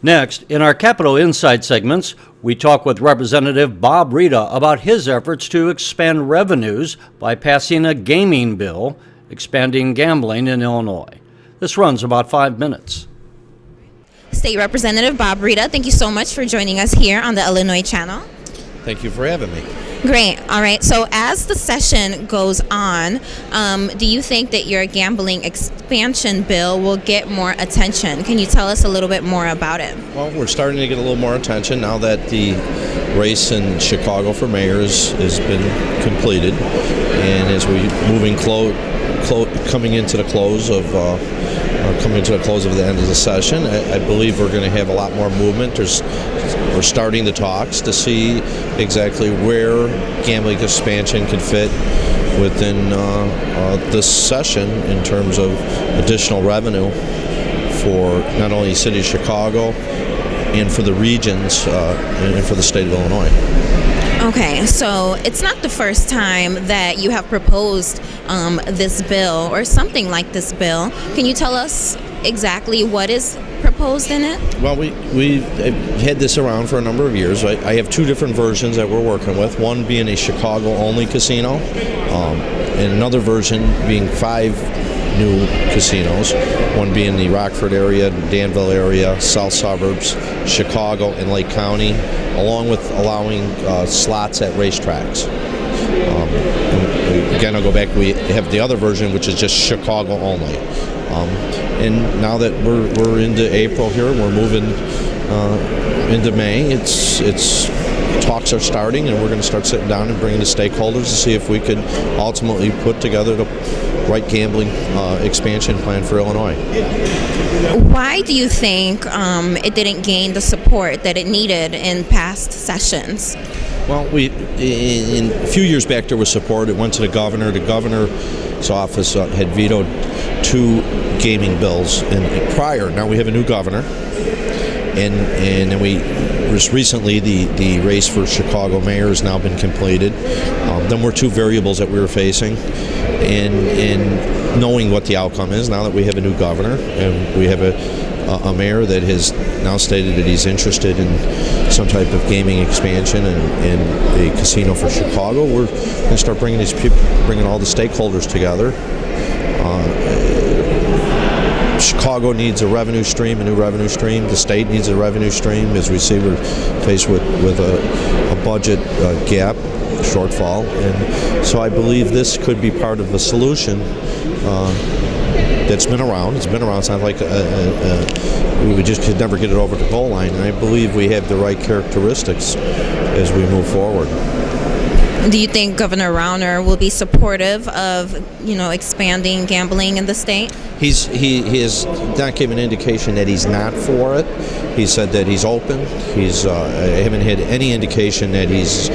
Next, in our Capital Insight segments, we talk with Representative Bob Rita about his efforts to expand revenues by passing a gaming bill expanding gambling in Illinois. This runs about 5 minutes. State Representative Bob Rita, thank you so much for joining us here on the Illinois Channel. Thank you for having me. Great. All right. So as the session goes on, do you think that your gambling expansion bill will get more attention? Can you tell us a little bit more about it? Well, we're starting to get a little more attention now that the race in Chicago for mayor has been completed, and as we moving coming into the close of the end of the session, I believe we're going to have a lot more movement. We're starting the talks to see exactly where gambling expansion can fit within this session in terms of additional revenue for not only the city of Chicago and for the regions and for the state of Illinois. Okay, so it's not the first time that you have proposed this bill or something like this bill. Can you tell us exactly what is proposed in it? Well, we had this around for a number of years. I have two different versions that we're working with, one being a Chicago-only casino, and another version being 5 new casinos, one being the Rockford area, Danville area, South Suburbs, Chicago, and Lake County, along with allowing slots at racetracks. Again, I'll go back, we have the other version, which is just Chicago only. And now that we're into April here, and we're moving into May, it's talks are starting, and we're going to start sitting down and bringing the stakeholders to see if we could ultimately put together the right gambling expansion plan for Illinois. Why do you think it didn't gain the support that it needed in past sessions? Well, in a few years back there was support. It went to the governor. The governor's office had vetoed 2 gaming bills prior. Now we have a new governor, and then we just recently the race for Chicago mayor has now been completed. Then were 2 variables that we were facing, and knowing what the outcome is now that we have a new governor and we have a mayor that has now stated that he's interested in some type of gaming expansion and a casino for Chicago. We're going to start bringing all the stakeholders together. Chicago needs a revenue stream, a new revenue stream. The state needs a revenue stream. As we see, we're faced with a budget gap, shortfall. And so I believe this could be part of a solution that's been around. It's been around. It's not like we just could never get it over the goal line. And I believe we have the right characteristics as we move forward. Do you think Governor Rauner will be supportive of, expanding gambling in the state? He has not given an indication that he's not for it. He said that he's open. I haven't had any indication that he's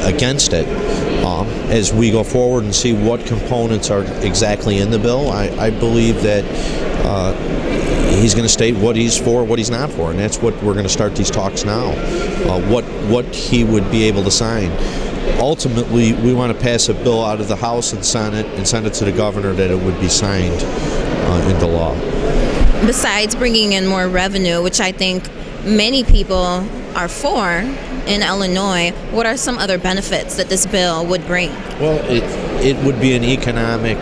against it. As we go forward and see what components are exactly in the bill, I believe that he's going to state what he's for, what he's not for, and that's what we're going to start these talks now. What he would be able to sign. Ultimately, we want to pass a bill out of the House and send it to the governor that it would be signed into law. Besides bringing in more revenue, which I think many people are for in Illinois, what are some other benefits that this bill would bring? Well, it would be an economic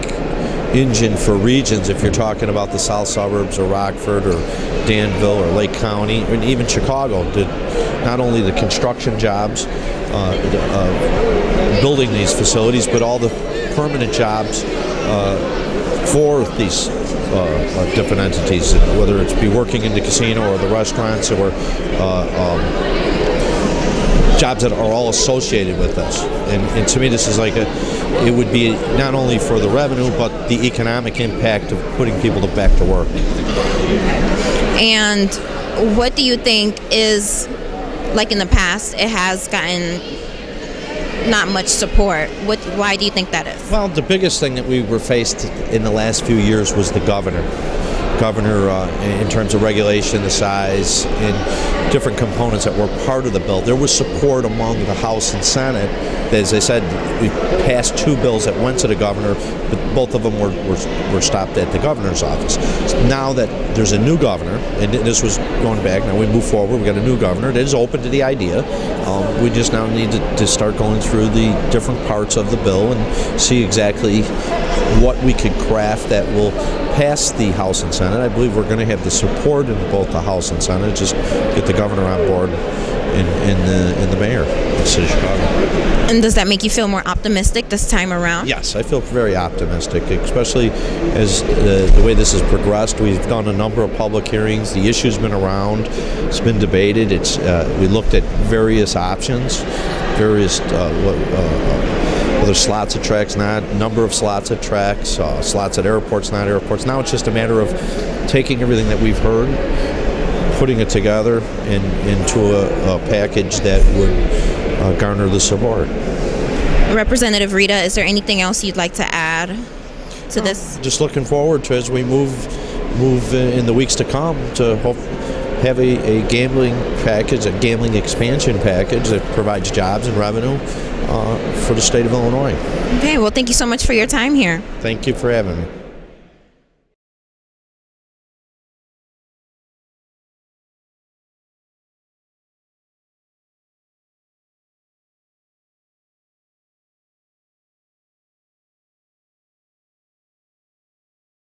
engine for regions if you're talking about the South Suburbs or Rockford or Danville or Lake County, and even Chicago. Not only the construction jobs, building these facilities, but all the permanent jobs for these different entities, whether it's be working in the casino or the restaurants or jobs that are all associated with this. And to me, this is it would be not only for the revenue, but the economic impact of putting people back to work. And what do you think is, like in the past, it has gotten not much support? Why do you think that is? Well, the biggest thing that we were faced in the last few years was the governor in terms of regulation, the size, and different components that were part of the bill. There was support among the House and Senate. As I said, we passed 2 bills that went to the governor, but both of them were stopped at the governor's office. Now that there's a new governor, and this was going back, now we move forward, we got a new governor that is open to the idea. We just now need to start going through the different parts of the bill and see exactly what we could craft that will pass the House and Senate. I believe we're going to have the support in both the House and Senate. Just get the governor on board and the mayor of the city of Chicago. And does that make you feel more optimistic this time around? Yes, I feel very optimistic, especially as the way this has progressed. We've done a number of public hearings. The issue's been around. It's been debated. We looked at various options, various whether slots at tracks, not number of slots at tracks, slots at airports, not airports. Now it's just a matter of taking everything that we've heard, putting it together into a package that would garner the support. Representative Rita, is there anything else you'd like to add to this? Just looking forward to, as we move in the weeks to come, to have a gambling package, a gambling expansion package that provides jobs and revenue for the state of Illinois. Okay, well, thank you so much for your time here. Thank you for having me.